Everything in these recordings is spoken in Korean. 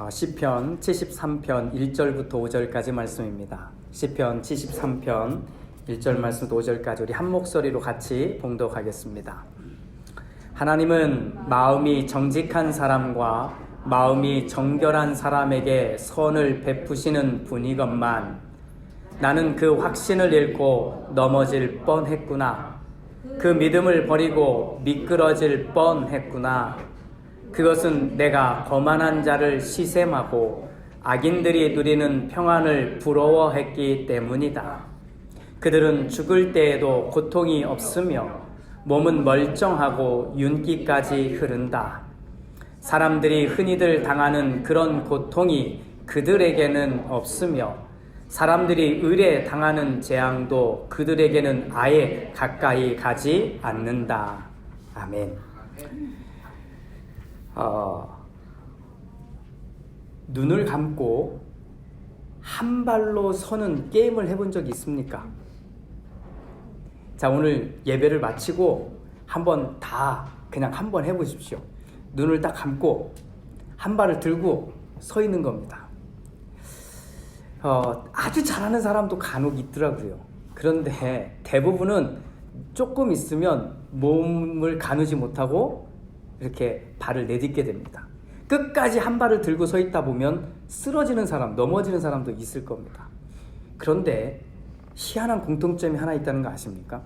시편 73편 1절부터 5절까지 말씀입니다. 시편 73편 1절 말씀부터 5절까지 우리 한 목소리로 같이 봉독하겠습니다. 하나님은 마음이 정직한 사람과 마음이 정결한 사람에게 선을 베푸시는 분이건만 나는 그 확신을 잃고 넘어질 뻔했구나. 그 믿음을 버리고 미끄러질 뻔했구나. 그것은 내가 거만한 자를 시샘하고 악인들이 누리는 평안을 부러워했기 때문이다. 그들은 죽을 때에도 고통이 없으며 몸은 멀쩡하고 윤기까지 흐른다. 사람들이 흔히들 당하는 그런 고통이 그들에게는 없으며 사람들이 을에 당하는 재앙도 그들에게는 아예 가까이 가지 않는다. 아멘. 눈을 감고 한 발로 서는 게임을 해본 적이 있습니까? 자, 오늘 예배를 마치고 그냥 한번 해보십시오. 눈을 딱 감고 한 발을 들고 서 있는 겁니다. 아주 잘하는 사람도 간혹 있더라고요. 그런데 대부분은 조금 있으면 몸을 가누지 못하고 이렇게 발을 내딛게 됩니다. 끝까지 한 발을 들고 서 있다 보면 쓰러지는 사람, 넘어지는 사람도 있을 겁니다. 그런데 희한한 공통점이 하나 있다는 거 아십니까?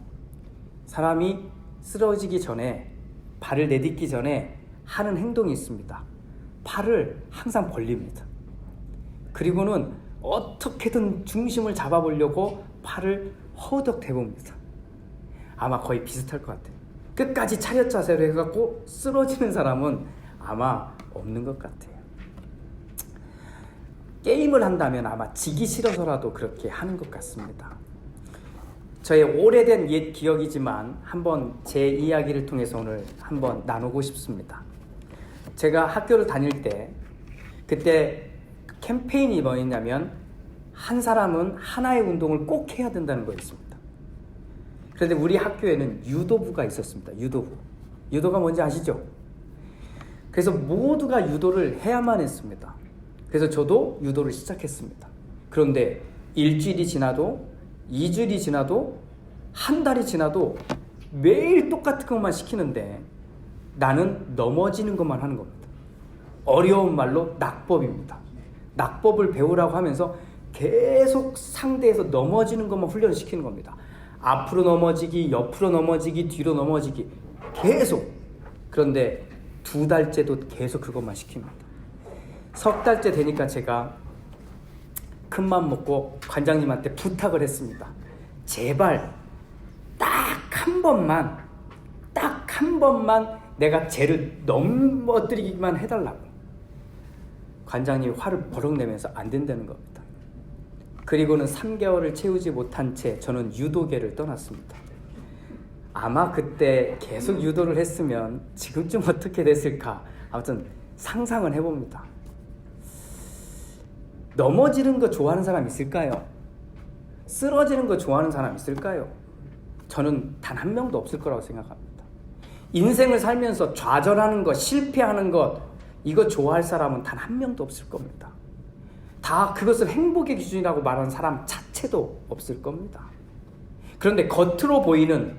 사람이 쓰러지기 전에, 발을 내딛기 전에 하는 행동이 있습니다. 팔을 항상 벌립니다. 그리고는 어떻게든 중심을 잡아보려고 팔을 허우적 대봅니다. 아마 거의 비슷할 것 같아요. 끝까지 차렷 자세로 해갖고 쓰러지는 사람은 아마 없는 것 같아요. 게임을 한다면 아마 지기 싫어서라도 그렇게 하는 것 같습니다. 저의 오래된 옛 기억이지만 한번 제 이야기를 통해서 오늘 한번 나누고 싶습니다. 제가 학교를 다닐 때 그때 캠페인이 뭐였냐면 한 사람은 하나의 운동을 꼭 해야 된다는 거였습니다. 그런데 우리 학교에는 유도부가 있었습니다. 유도가 뭔지 아시죠? 그래서 모두가 유도를 해야만 했습니다. 그래서 저도 유도를 시작했습니다. 그런데 일주일이 지나도 2주일이 지나도 한 달이 지나도 매일 똑같은 것만 시키는데 나는 넘어지는 것만 하는 겁니다. 어려운 말로 낙법입니다. 낙법을 배우라고 하면서 계속 상대에서 넘어지는 것만 훈련시키는 겁니다. 앞으로 넘어지기, 옆으로 넘어지기, 뒤로 넘어지기 계속. 그런데 2달째도 계속 그것만 시킵니다. 3달째 되니까 제가 큰맘 먹고 관장님한테 부탁을 했습니다. 제발 딱 한 번만 내가 쟤를 넘어뜨리기만 해달라고. 관장님이 화를 버럭 내면서 안 된다는 겁니다. 그리고는 3개월을 채우지 못한 채 저는 유도계를 떠났습니다. 아마 그때 계속 유도를 했으면 지금쯤 어떻게 됐을까? 아무튼 상상을 해봅니다. 넘어지는 거 좋아하는 사람 있을까요? 쓰러지는 거 좋아하는 사람 있을까요? 저는 단 한 명도 없을 거라고 생각합니다. 인생을 살면서 좌절하는 것, 실패하는 것, 이거 좋아할 사람은 단 한 명도 없을 겁니다. 다 그것을 행복의 기준이라고 말하는 사람 자체도 없을 겁니다. 그런데 겉으로 보이는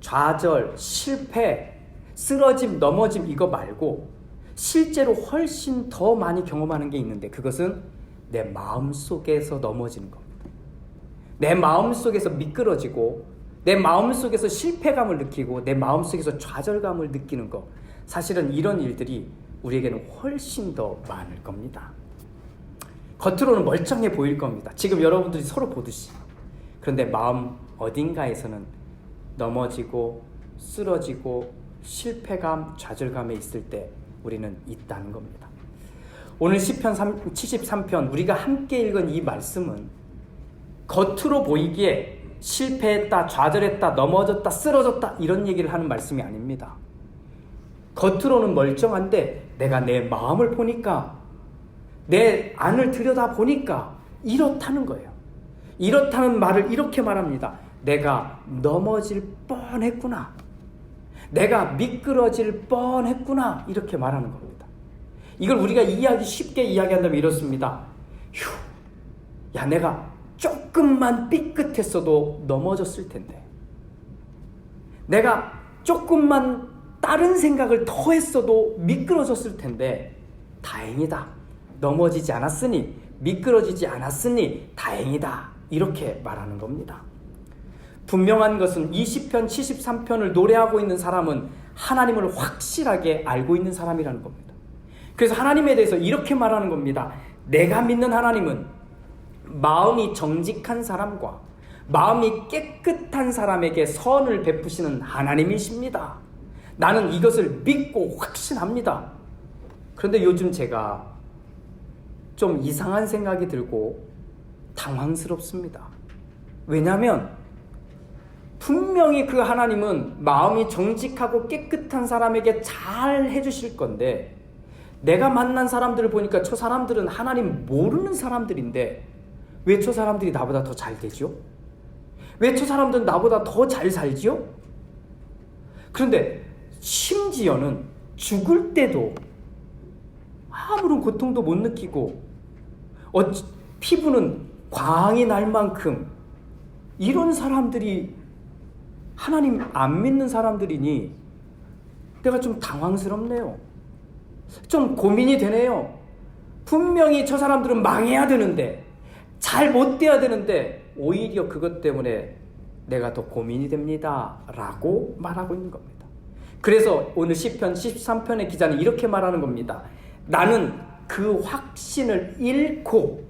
좌절, 실패, 쓰러짐, 넘어짐 이거 말고 실제로 훨씬 더 많이 경험하는 게 있는데 그것은 내 마음속에서 넘어지는 겁니다. 내 마음속에서 미끄러지고 내 마음속에서 실패감을 느끼고 내 마음속에서 좌절감을 느끼는 것, 사실은 이런 일들이 우리에게는 훨씬 더 많을 겁니다. 겉으로는 멀쩡해 보일 겁니다. 지금 여러분들이 서로 보듯이. 그런데 마음 어딘가에서는 넘어지고 쓰러지고 실패감, 좌절감에 있을 때 우리는 있다는 겁니다. 오늘 시편 73편 우리가 함께 읽은 이 말씀은 겉으로 보이기에 실패했다, 좌절했다, 넘어졌다, 쓰러졌다 이런 얘기를 하는 말씀이 아닙니다. 겉으로는 멀쩡한데 내가 내 마음을 보니까, 내 안을 들여다보니까 이렇다는 거예요. 이렇다는 말을 이렇게 말합니다. 내가 넘어질 뻔했구나. 내가 미끄러질 뻔했구나. 이렇게 말하는 겁니다. 이걸 우리가 쉽게 이야기한다면 이렇습니다. 휴, 야, 내가 조금만 삐끗했어도 넘어졌을 텐데, 내가 조금만 다른 생각을 더 했어도 미끄러졌을 텐데 다행이다. 넘어지지 않았으니, 미끄러지지 않았으니 다행이다. 이렇게 말하는 겁니다. 분명한 것은 20편, 73편을 노래하고 있는 사람은 하나님을 확실하게 알고 있는 사람이라는 겁니다. 그래서 하나님에 대해서 이렇게 말하는 겁니다. 내가 믿는 하나님은 마음이 정직한 사람과 마음이 깨끗한 사람에게 선을 베푸시는 하나님이십니다. 나는 이것을 믿고 확신합니다. 그런데 요즘 제가 좀 이상한 생각이 들고 당황스럽습니다. 왜냐하면 분명히 그 하나님은 마음이 정직하고 깨끗한 사람에게 잘 해주실 건데, 내가 만난 사람들을 보니까 저 사람들은 하나님 모르는 사람들인데 왜 저 사람들이 나보다 더 잘 되죠? 왜 저 사람들은 나보다 더 잘 살지요? 그런데 심지어는 죽을 때도 아무런 고통도 못 느끼고 피부는 광이 날 만큼 이런 사람들이 하나님 안 믿는 사람들이니 내가 좀 당황스럽네요. 좀 고민이 되네요. 분명히 저 사람들은 망해야 되는데, 잘 못 돼야 되는데 오히려 그것 때문에 내가 더 고민이 됩니다 라고 말하고 있는 겁니다. 그래서 오늘 시편 13편의 기자는 이렇게 말하는 겁니다. 나는 그 확신을 잃고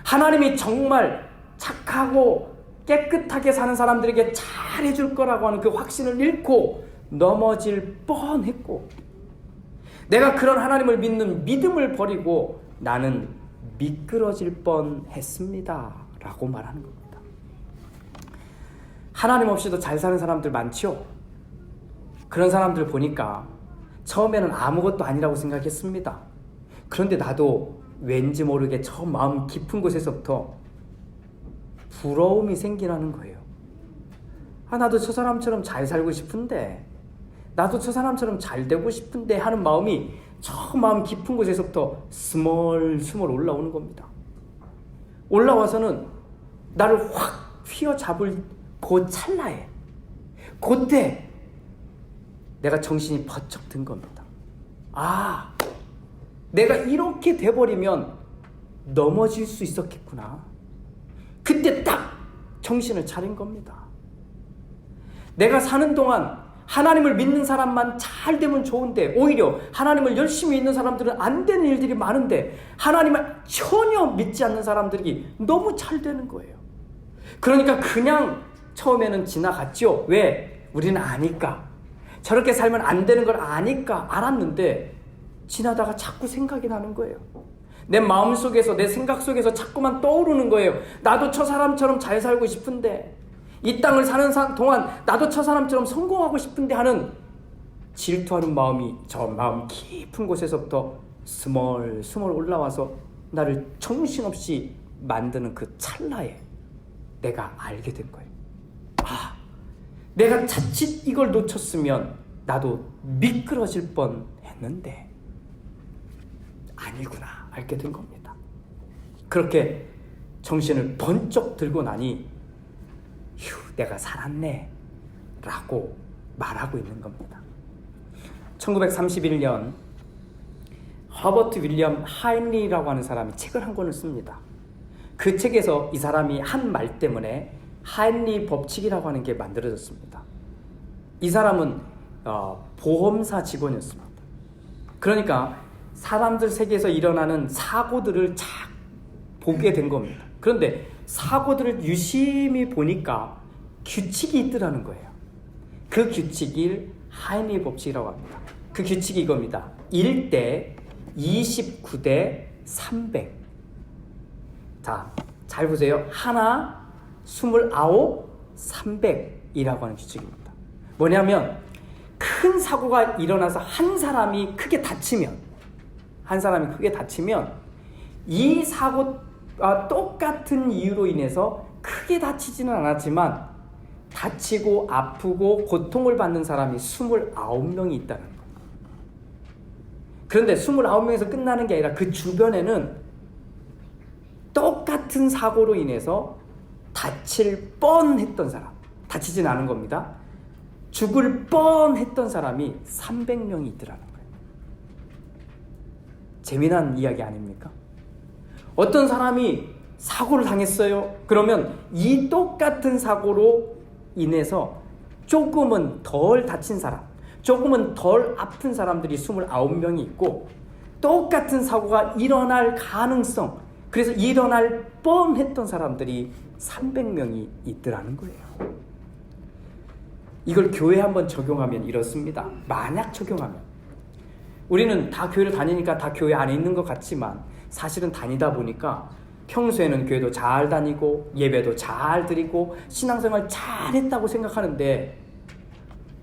하나님이 정말 착하고 깨끗하게 사는 사람들에게 잘해줄 거라고 하는 그 확신을 잃고 넘어질 뻔했고, 내가 그런 하나님을 믿는 믿음을 버리고 나는 미끄러질 뻔했습니다 라고 말하는 겁니다. 하나님 없이도 잘 사는 사람들 많죠? 그런 사람들 보니까 처음에는 아무것도 아니라고 생각했습니다. 그런데 나도 왠지 모르게 저 마음 깊은 곳에서부터 부러움이 생기라는 거예요. 나도 저 사람처럼 잘 살고 싶은데, 나도 저 사람처럼 잘 되고 싶은데 하는 마음이 저 마음 깊은 곳에서부터 스멀스멀 올라오는 겁니다. 올라와서는 나를 확 휘어잡을 그 찰나에, 그때 내가 정신이 번쩍 든 겁니다. 내가 이렇게 돼버리면 넘어질 수 있었겠구나. 그때 딱 정신을 차린 겁니다. 내가 사는 동안 하나님을 믿는 사람만 잘 되면 좋은데, 오히려 하나님을 열심히 믿는 사람들은 안 되는 일들이 많은데 하나님을 전혀 믿지 않는 사람들이 너무 잘 되는 거예요. 그러니까 그냥 처음에는 지나갔죠. 왜? 우리는 아니까. 저렇게 살면 안 되는 걸 아니까 알았는데 지나다가 자꾸 생각이 나는 거예요. 내 마음속에서, 내 생각 속에서 자꾸만 떠오르는 거예요. 나도 저 사람처럼 잘 살고 싶은데, 이 땅을 사는 동안 나도 저 사람처럼 성공하고 싶은데 하는 질투하는 마음이 저 마음 깊은 곳에서부터 스멀스멀 올라와서 나를 정신없이 만드는 그 찰나에 내가 알게 된 거예요. 내가 자칫 이걸 놓쳤으면 나도 미끄러질 뻔했는데 아니구나 알게 된 겁니다. 그렇게 정신을 번쩍 들고 나니 내가 살았네 라고 말하고 있는 겁니다. 1931년 허버트 윌리엄 하인리라고 하는 사람이 책을 한 권을 씁니다. 그 책에서 이 사람이 한 말 때문에 하인리 법칙이라고 하는 게 만들어졌습니다. 이 사람은 보험사 직원이었습니다. 그러니까 사람들 세계에서 일어나는 사고들을 착 보게 된 겁니다. 그런데 사고들을 유심히 보니까 규칙이 있더라는 거예요. 그 규칙이 하인리 법칙이라고 합니다. 그 규칙이 이겁니다. 1대 29대 300. 자, 잘 보세요. 하나, 29, 300이라고 하는 규칙입니다. 뭐냐면 큰 사고가 일어나서 한 사람이 크게 다치면 이 사고와 똑같은 이유로 인해서 크게 다치지는 않았지만 다치고 아프고 고통을 받는 사람이 29명이 있다는 거예요. 그런데 29명에서 끝나는 게 아니라 그 주변에는 똑같은 사고로 인해서 다칠 뻔했던 사람, 다치진 않은 겁니다. 죽을 뻔했던 사람이 300명이 있더라는 거예요. 재미난 이야기 아닙니까? 어떤 사람이 사고를 당했어요. 그러면 이 똑같은 사고로 인해서 조금은 덜 다친 사람, 조금은 덜 아픈 사람들이 29명이 있고, 똑같은 사고가 일어날 가능성, 그래서 일어날 뻔했던 사람들이 300명이 있더라는 거예요. 이걸 교회에 한번 적용하면 이렇습니다. 만약 적용하면, 우리는 다 교회를 다니니까 다 교회 안에 있는 것 같지만 사실은 다니다 보니까 평소에는 교회도 잘 다니고 예배도 잘 드리고 신앙생활 잘 했다고 생각하는데,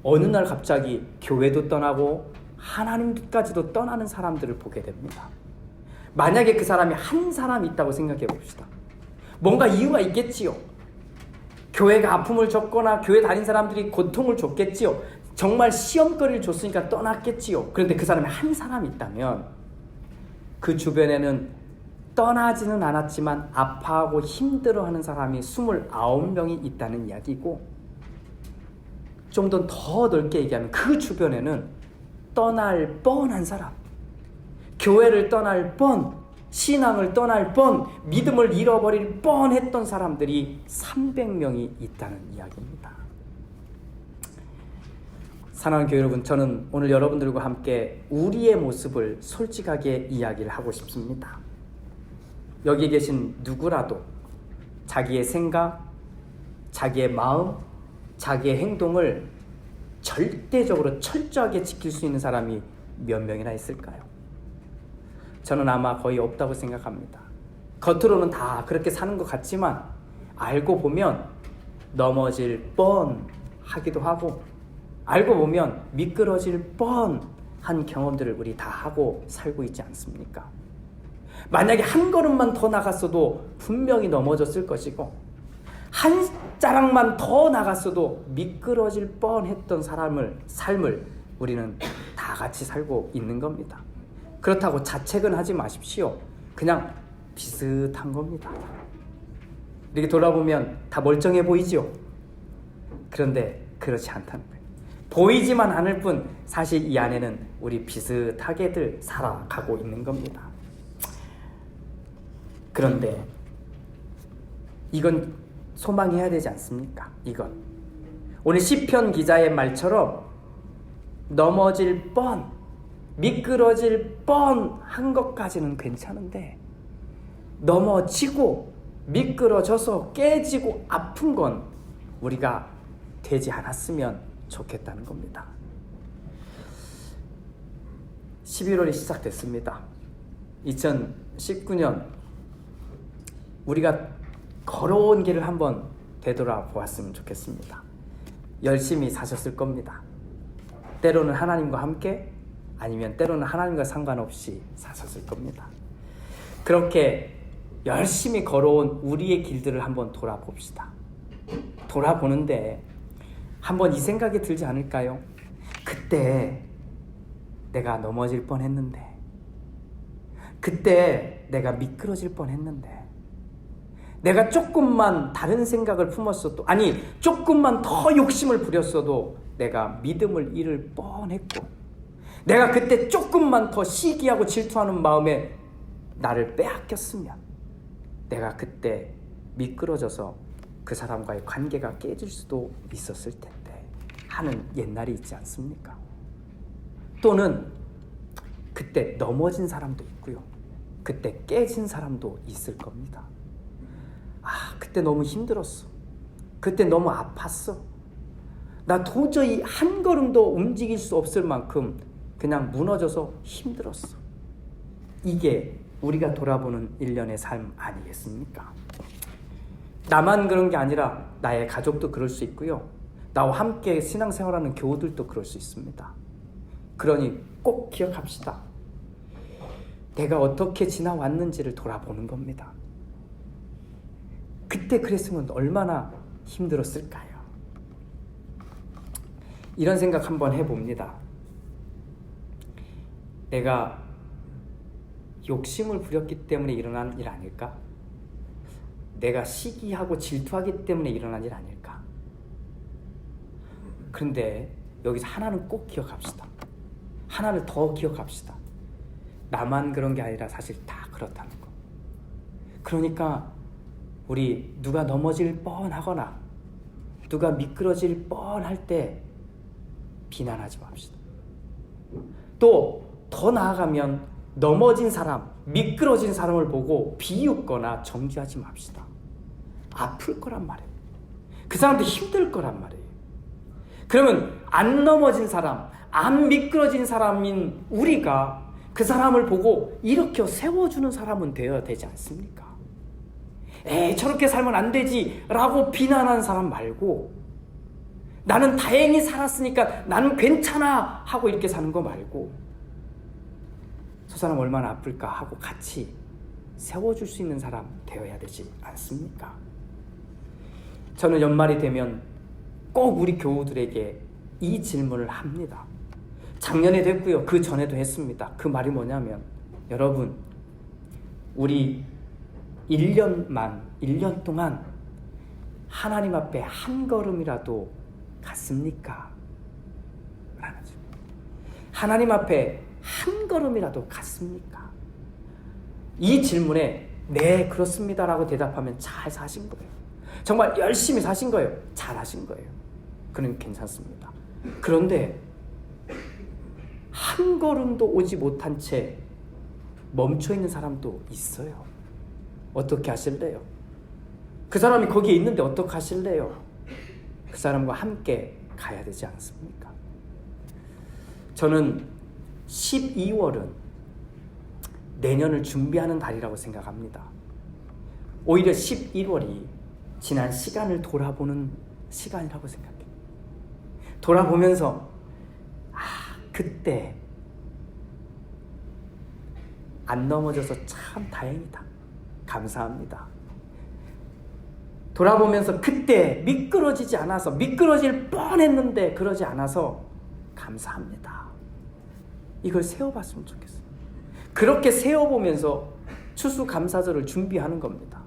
어느 날 갑자기 교회도 떠나고 하나님까지도 떠나는 사람들을 보게 됩니다. 만약에 그 사람이 한 사람 있다고 생각해 봅시다. 뭔가 이유가 있겠지요. 교회가 아픔을 줬거나 교회 다닌 사람들이 고통을 줬겠지요. 정말 시험거리를 줬으니까 떠났겠지요. 그런데 그 사람이 한 사람 있다면 그 주변에는 떠나지는 않았지만 아파하고 힘들어하는 사람이 29명이 있다는 이야기고, 좀 더 넓게 얘기하면 그 주변에는 떠날 뻔한 사람, 교회를 떠날 뻔, 신앙을 떠날 뻔, 믿음을 잃어버릴 뻔했던 사람들이 300명이 있다는 이야기입니다. 사랑하는 교회 여러분, 저는 오늘 여러분들과 함께 우리의 모습을 솔직하게 이야기를 하고 싶습니다. 여기 계신 누구라도 자기의 생각, 자기의 마음, 자기의 행동을 절대적으로 철저하게 지킬 수 있는 사람이 몇 명이나 있을까요? 저는 아마 거의 없다고 생각합니다. 겉으로는 다 그렇게 사는 것 같지만 알고 보면 넘어질 뻔하기도 하고, 알고 보면 미끄러질 뻔한 경험들을 우리 다 하고 살고 있지 않습니까? 만약에 한 걸음만 더 나갔어도 분명히 넘어졌을 것이고, 한 자락만 더 나갔어도 미끄러질 뻔했던 삶을 우리는 다 같이 살고 있는 겁니다. 그렇다고 자책은 하지 마십시오. 그냥 비슷한 겁니다. 이렇게 돌아보면 다 멀쩡해 보이죠? 그런데 그렇지 않다는 거예요. 보이지만 않을 뿐 사실 이 안에는 우리 비슷하게들 살아가고 있는 겁니다. 그런데 이건 소망해야 되지 않습니까? 이건 오늘 시편 기자의 말처럼 넘어질 뻔, 미끄러질 뻔한 것까지는 괜찮은데, 넘어지고 미끄러져서 깨지고 아픈 건 우리가 되지 않았으면 좋겠다는 겁니다. 11월이 시작됐습니다. 2019년 우리가 걸어온 길을 한번 되돌아보았으면 좋겠습니다. 열심히 사셨을 겁니다. 때로는 하나님과 함께, 아니면 때로는 하나님과 상관없이 사셨을 겁니다. 그렇게 열심히 걸어온 우리의 길들을 한번 돌아봅시다. 돌아보는데 한번 이 생각이 들지 않을까요? 그때 내가 넘어질 뻔했는데, 그때 내가 미끄러질 뻔했는데, 내가 조금만 다른 생각을 품었어도, 아니 조금만 더 욕심을 부렸어도 내가 믿음을 잃을 뻔했고, 내가 그때 조금만 더 시기하고 질투하는 마음에 나를 빼앗겼으면 내가 그때 미끄러져서 그 사람과의 관계가 깨질 수도 있었을 텐데 하는 옛날이 있지 않습니까? 또는 그때 넘어진 사람도 있고요, 그때 깨진 사람도 있을 겁니다. 그때 너무 힘들었어. 그때 너무 아팠어. 나 도저히 한 걸음도 움직일 수 없을 만큼 그냥 무너져서 힘들었어. 이게 우리가 돌아보는 일련의 삶 아니겠습니까? 나만 그런 게 아니라 나의 가족도 그럴 수 있고요, 나와 함께 신앙생활하는 교우들도 그럴 수 있습니다. 그러니 꼭 기억합시다. 내가 어떻게 지나왔는지를 돌아보는 겁니다. 그때 그랬으면 얼마나 힘들었을까요? 이런 생각 한번 해봅니다. 내가 욕심을 부렸기 때문에 일어난 일 아닐까? 내가 시기하고 질투하기 때문에 일어난 일 아닐까? 그런데 여기서 하나는 꼭 기억합시다. 하나를 더 기억합시다. 나만 그런 게 아니라 사실 다 그렇다는 거. 그러니까 우리 누가 넘어질 뻔하거나 누가 미끄러질 뻔할 때 비난하지 맙시다. 또 더 나아가면 넘어진 사람, 미끄러진 사람을 보고 비웃거나 정죄하지 맙시다. 아플 거란 말이에요. 그 사람도 힘들 거란 말이에요. 그러면 안 넘어진 사람, 안 미끄러진 사람인 우리가 그 사람을 보고 일으켜 세워주는 사람은 되어야 되지 않습니까? 에이, 저렇게 살면 안 되지 라고 비난하는 사람 말고, 나는 다행히 살았으니까 나는 괜찮아 하고 이렇게 사는 거 말고, 저 사람 얼마나 아플까 하고 같이 세워줄 수 있는 사람 되어야 되지 않습니까? 저는 연말이 되면 꼭 우리 교우들에게 이 질문을 합니다. 작년에 됐고요. 그 전에도 했습니다. 그 말이 뭐냐면, 여러분, 우리 1년 동안 하나님 앞에 한 걸음이라도 갔습니까? 라는 질문. 하나님 앞에 한 걸음이라도 갔습니까? 이 질문에 네, 그렇습니다라고 대답하면 잘 사신 거예요. 정말 열심히 사신 거예요. 잘 하신 거예요. 그는 괜찮습니다. 그런데 한 걸음도 오지 못한 채 멈춰있는 사람도 있어요. 어떻게 하실래요? 그 사람이 거기에 있는데 어떻게 하실래요? 그 사람과 함께 가야 되지 않습니까? 저는 12월은 내년을 준비하는 달이라고 생각합니다. 오히려 11월이 지난 시간을 돌아보는 시간이라고 생각해요. 돌아보면서 그때 안 넘어져서 참 다행이다. 감사합니다. 돌아보면서 그때 미끄러지지 않아서, 미끄러질 뻔했는데 그러지 않아서 감사합니다. 이걸 세워봤으면 좋겠어요. 그렇게 세워보면서 추수감사절을 준비하는 겁니다.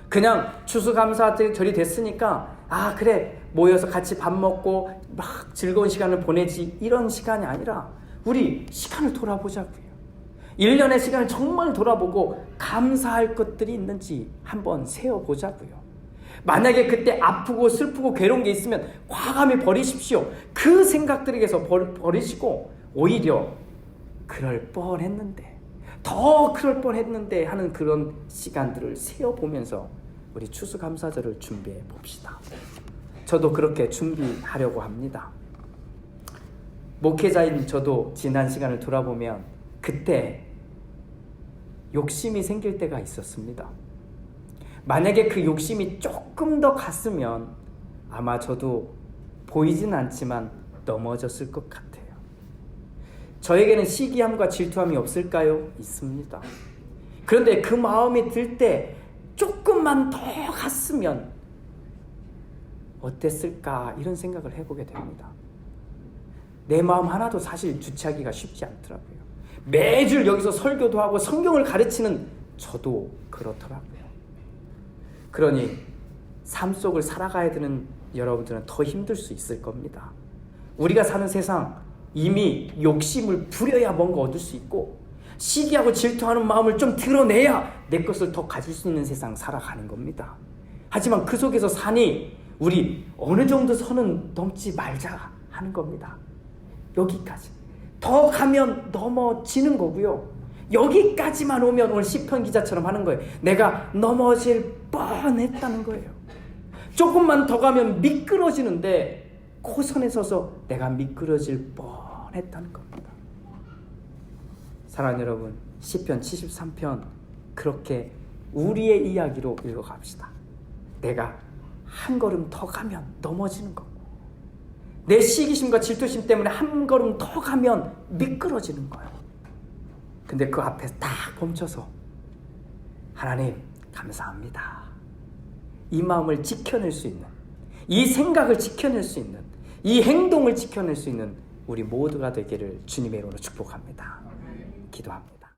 그냥 추수감사절이 됐으니까 그래 모여서 같이 밥 먹고 막 즐거운 시간을 보내지, 이런 시간이 아니라 우리 시간을 돌아보자고요. 1년의 시간을 정말 돌아보고 감사할 것들이 있는지 한번 세워보자고요. 만약에 그때 아프고 슬프고 괴로운 게 있으면 과감히 버리십시오. 그 생각들에게서 버리시고 오히려 그럴 뻔했는데, 더 그럴 뻔했는데 하는 그런 시간들을 세워보면서 우리 추수감사절을 준비해 봅시다. 저도 그렇게 준비하려고 합니다. 목회자인 저도 지난 시간을 돌아보면 그때 욕심이 생길 때가 있었습니다. 만약에 그 욕심이 조금 더 갔으면 아마 저도 보이진 않지만 넘어졌을 것 같아요. 저에게는 시기함과 질투함이 없을까요? 있습니다. 그런데 그 마음이 들 때 조금만 더 갔으면 어땠을까, 이런 생각을 해보게 됩니다. 내 마음 하나도 사실 주체하기가 쉽지 않더라고요. 매주 여기서 설교도 하고 성경을 가르치는 저도 그렇더라고요. 그러니 삶 속을 살아가야 되는 여러분들은 더 힘들 수 있을 겁니다. 우리가 사는 세상, 이미 욕심을 부려야 뭔가 얻을 수 있고, 시기하고 질투하는 마음을 좀 드러내야 내 것을 더 가질 수 있는 세상 살아가는 겁니다. 하지만 그 속에서 사니 우리 어느 정도 선은 넘지 말자 하는 겁니다. 여기까지. 더 가면 넘어지는 거고요. 여기까지만 오면 오늘 시편 기자처럼 하는 거예요. 내가 넘어질 뻔했다는 거예요. 조금만 더 가면 미끄러지는데 그 선에 서서 내가 미끄러질 뻔했다는 겁니다. 사랑하는 여러분, 시편 73편 그렇게 우리의 이야기로 읽어갑시다. 내가 한 걸음 더 가면 넘어지는 거고, 내 시기심과 질투심 때문에 한 걸음 더 가면 미끄러지는 거예요. 근데 그 앞에 딱 멈춰서 하나님 감사합니다, 이 마음을 지켜낼 수 있는, 이 생각을 지켜낼 수 있는, 이 행동을 지켜낼 수 있는 우리 모두가 되기를 주님의 이름으로 축복합니다. 기도합니다.